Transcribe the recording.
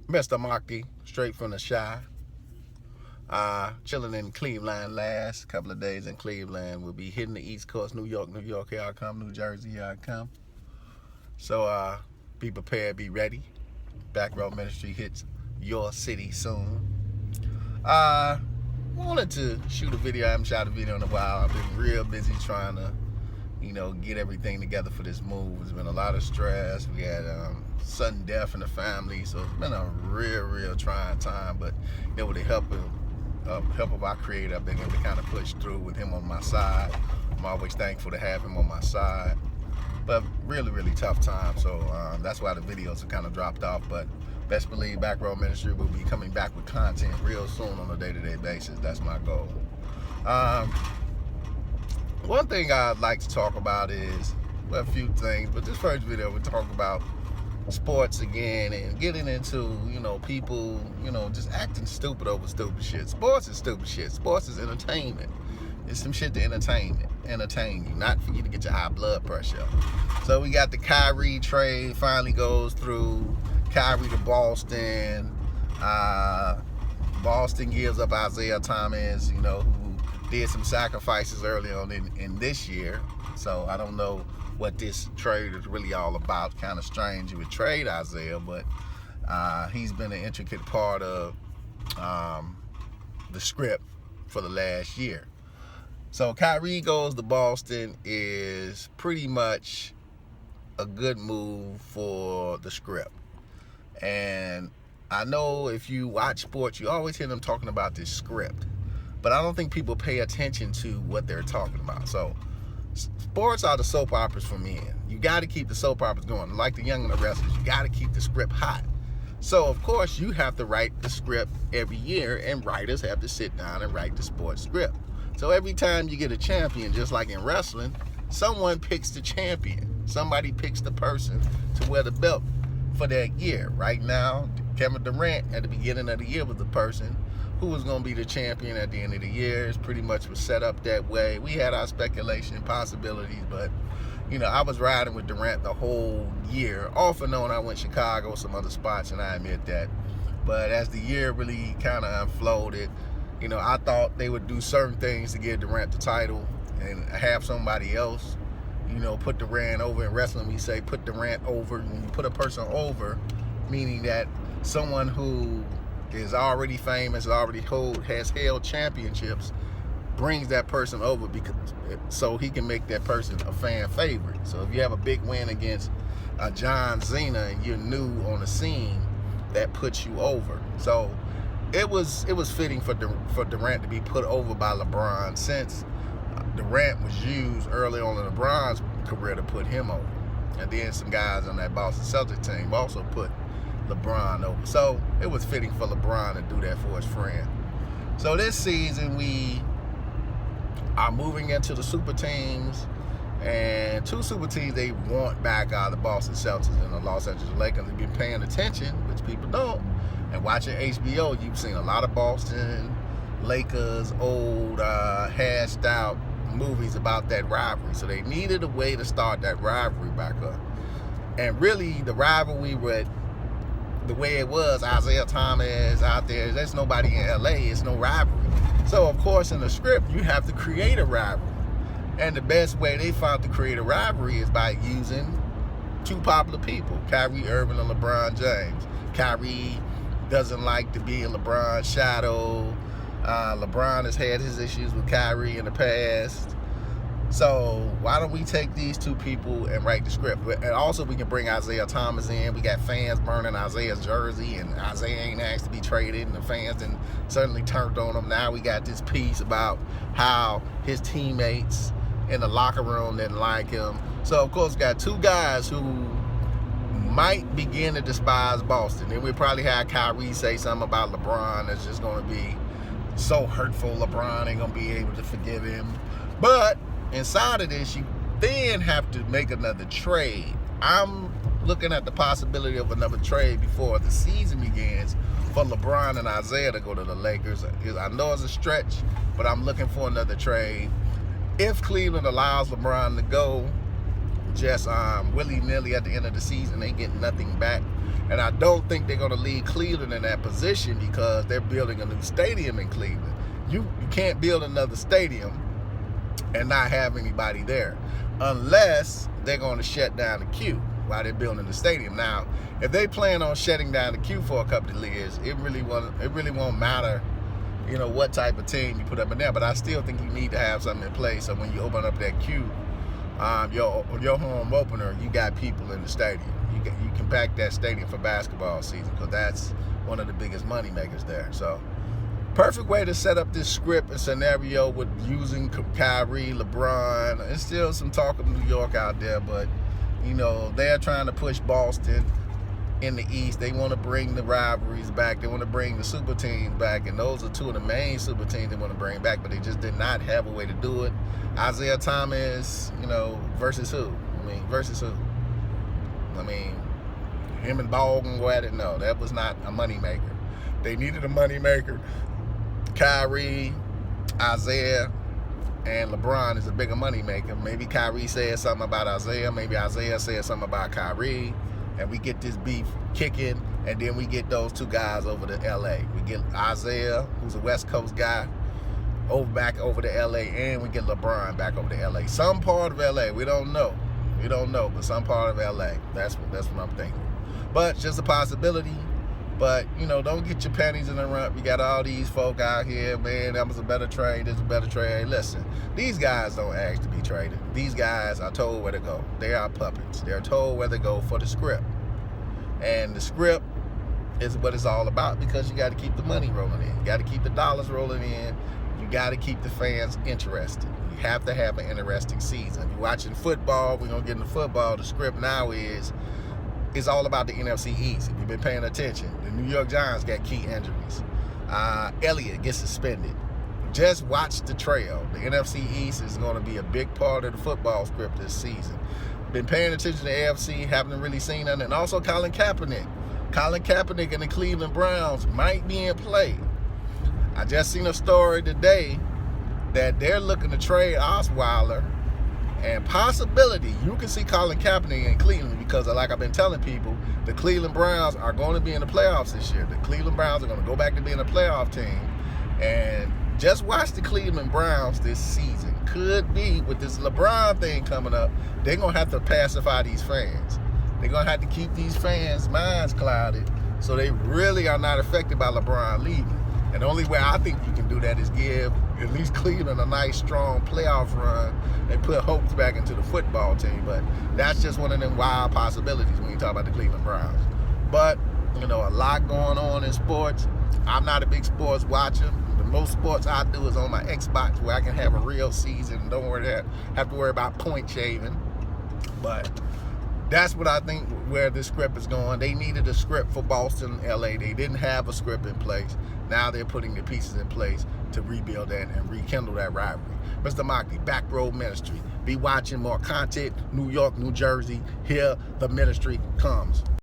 Mr. Marky, straight from the Shy. Chilling in Cleveland last couple of days in Cleveland. We'll be hitting the East Coast, New York, here I come, New Jersey, here I come. So be prepared, be ready. Back Row Ministry hits your city soon. Wanted to shoot a video. I haven't shot a video in a while. I've been real busy trying to, get everything together for this move. There's been a lot of stress. We had sudden death in the family, so it's been a real trying time. But with the help of our Creator, I've been able to kind of push through with Him on my side. I'm always thankful to have Him on my side. But really tough time. So that's why the videos have kind of dropped off. But best believe Back Row Ministry will be coming back with content real soon on a day-to-day basis. That's my goal. One thing I'd like to talk about is, well, a few things, but this first video we'll talk about sports again and getting into, people, just acting stupid over stupid shit. Sports is stupid shit. Sports is entertainment. It's some shit to entertain you, not for you to get your high blood pressure up. So we got the Kyrie trade finally goes through. Kyrie to Boston. Boston gives up Isaiah Thomas, who did some sacrifices early on in this year. So I don't know what this trade is really all about. Kind of strange you would trade Isaiah, but he's been an intricate part of the script for the last year. So Kyrie goes to Boston is pretty much a good move for the script. And I know if you watch sports, you always hear them talking about this script. But I don't think people pay attention to what they're talking about. So sports are the soap operas for men. You got to keep the soap operas going. Like the Young and the Restless, you got to keep the script hot. So, of course, you have to write the script every year, and writers have to sit down and write the sports script. So every time you get a champion, just like in wrestling, someone picks the champion. Somebody picks the person to wear the belt for that year. Right now, Kevin Durant at the beginning of the year was the person who was going to be the champion at the end of the year. It's pretty much was set up that way. We had our speculation possibilities, but I was riding with Durant the whole year. Off and on, I went Chicago, some other spots, and I admit that. But as the year really kind of unfolded, I thought they would do certain things to give Durant the title and have somebody else, put Durant over. In wrestling, we say put Durant over. When you put a person over, meaning that someone who is already famous, has held championships, brings that person over so he can make that person a fan favorite. So if you have a big win against John Cena and you're new on the scene, that puts you over. So it was fitting for Durant to be put over by LeBron, since Durant was used early on in LeBron's career to put him over. And then some guys on that Boston Celtics team also put LeBron over. So it was fitting for LeBron to do that for his friend. So this season we are moving into the super teams, and two super teams they want back out of the Boston Celtics and the Los Angeles Lakers. They've been paying attention, which people don't. And watching HBO, you've seen a lot of Boston Lakers old hashed out movies about that rivalry. So they needed a way to start that rivalry back up. And really, the rivalry with the way it was, Isaiah Thomas out there, there's nobody in LA, it's no rivalry. So of course in the script, you have to create a rivalry. And the best way they found to create a rivalry is by using two popular people, Kyrie Irving and LeBron James. Kyrie doesn't like to be in LeBron's shadow. LeBron has had his issues with Kyrie in the past. So why don't we take these two people and write the script? And also we can bring Isaiah Thomas in. We got fans burning Isaiah's jersey, and Isaiah ain't asked to be traded, and the fans then certainly turned on him. Now we got this piece about how his teammates in the locker room didn't like him. So of course got two guys who might begin to despise Boston. Then we'll probably have Kyrie say something about LeBron that's just going to be so hurtful. LeBron ain't going to be able to forgive him. But inside of this, you then have to make another trade. I'm looking at the possibility of another trade before the season begins for LeBron and Isaiah to go to the Lakers. I know it's a stretch, but I'm looking for another trade. If Cleveland allows LeBron to go, just willy-nilly at the end of the season. They get nothing back. And I don't think they're going to leave Cleveland in that position because they're building a new stadium in Cleveland. You can't build another stadium and not have anybody there unless they're going to shut down the queue while they're building the stadium. Now, if they plan on shutting down the queue for a couple of years, it really won't matter, you know, what type of team you put up in there. But I still think you need to have something in place so when you open up that queue, your home opener, you got people in the stadium. You can pack that stadium for basketball season because that's one of the biggest money makers there. So, perfect way to set up this script and scenario with using Kyrie, LeBron. There's still some talk of New York out there, but you know, they're trying to push Boston in the East. They want to bring the rivalries back. They want to bring the super teams back, and those are two of the main super teams they want to bring back, but they just did not have a way to do it. Isaiah Thomas, you know, versus who? Versus who? Him and Ball can go at it. No, that was not a moneymaker. They needed a moneymaker. Kyrie, Isaiah, and LeBron is a bigger moneymaker. Maybe Kyrie said something about Isaiah. Maybe Isaiah said something about Kyrie. And we get this beef kicking, and then we get those two guys over to L.A. We get Isaiah, who's a West Coast guy, back over to L.A., and we get LeBron back over to L.A. Some part of L.A., we don't know. But some part of L.A. That's what I'm thinking. But just a possibility. But, you know, don't get your panties in the rump. You got all these folk out here, man, that was a better trade, this is a better trade. Hey, listen, these guys don't ask to be traded. These guys are told where to go. They are puppets. They're told where to go for the script. And the script is what it's all about because you got to keep the money rolling in. You got to keep the dollars rolling in. You got to keep the fans interested. You have to have an interesting season. If you're watching football, we're going to get into football. The script now is all about the NFC East. If you've been paying attention, the New York Giants got key injuries. Elliott gets suspended. Just watch the trail. The NFC East is going to be a big part of the football script this season. Been paying attention to the AFC, haven't really seen nothing. And also Colin Kaepernick. Colin Kaepernick and the Cleveland Browns might be in play. I just seen a story today that they're looking to trade Osweiler. And possibility, you can see Colin Kaepernick in Cleveland because, like I've been telling people, the Cleveland Browns are going to be in the playoffs this year. The Cleveland Browns are going to go back to being a playoff team. And just watch the Cleveland Browns this season. Could be, with this LeBron thing coming up, they're going to have to pacify these fans. They're going to have to keep these fans' minds clouded so they really are not affected by LeBron leaving. And the only way I think you can do that is give at least Cleveland a nice, strong playoff run and put hopes back into the football team. But that's just one of them wild possibilities when you talk about the Cleveland Browns. But, you know, a lot going on in sports. I'm not a big sports watcher. The most sports I do is on my Xbox where I can have a real season and don't have to worry about point shaving. But that's what I think where this script is going. They needed a script for Boston and LA. They didn't have a script in place. Now they're putting the pieces in place to rebuild that and rekindle that rivalry. Mr. Mockley, Back Road Ministry. Be watching more content. New York, New Jersey. Here the ministry comes.